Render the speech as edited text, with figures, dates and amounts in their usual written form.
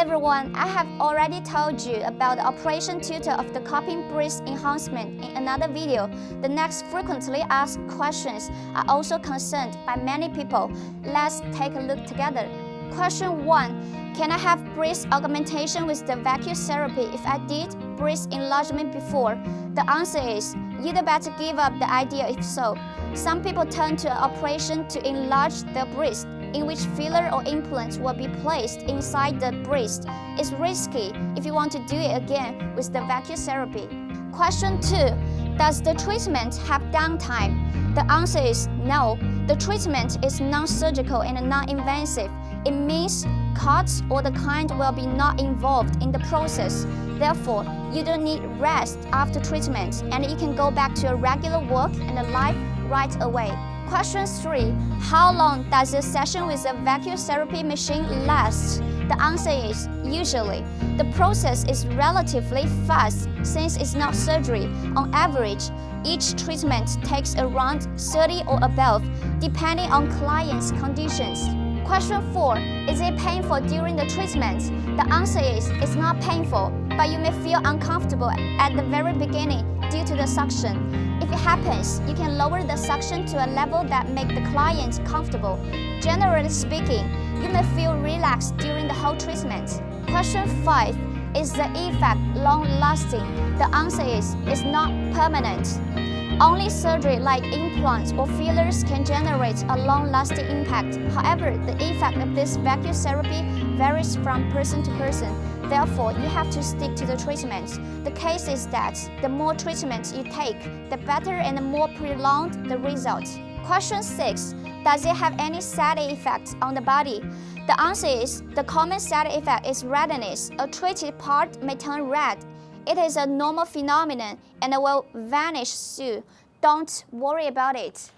everyone, I have already told you about the operation tutor of the cupping breast enhancement in another video. The next frequently asked questions are also concerned by many people. Let's take a look together. Question 1. Can I have breast augmentation with the vacuum therapy if I did breast enlargement before? The answer is, you'd better give up the idea if so. Some people turn to an operation to enlarge the breast, in which filler or implants will be placed inside the breast. It's risky if you want to do it again with the vacuum therapy. Question 2. Does the treatment have downtime? The answer is no. The treatment is non-surgical and non-invasive. It means cuts or the kind will be not involved in the process. Therefore, you don't need rest after treatment and you can go back to your regular work and life right away. Question 3. How long does a session with a vacuum therapy machine last? The answer is usually. The process is relatively fast since it's not surgery. On average, each treatment takes around 30 or above, depending on client's conditions. Question 4. Is it painful during the treatment? The answer is it's not painful, but you may feel uncomfortable at the very beginning due to the suction. If it happens, you can lower the suction to a level that makes the client comfortable. Generally speaking, you may feel relaxed during the whole treatment. Question 5. Is the effect long-lasting? The answer is it's not permanent. Only surgery like implants or fillers can generate a long-lasting impact. However, the effect of this vacuum therapy varies from person to person. Therefore, you have to stick to the treatment. The case is that the more treatment you take, the better and the more prolonged the result. Question 6. Does it have any side effects on the body? The answer is the common side effect is redness. A treated part may turn red. It is a normal phenomenon and it will vanish soon. Don't worry about it.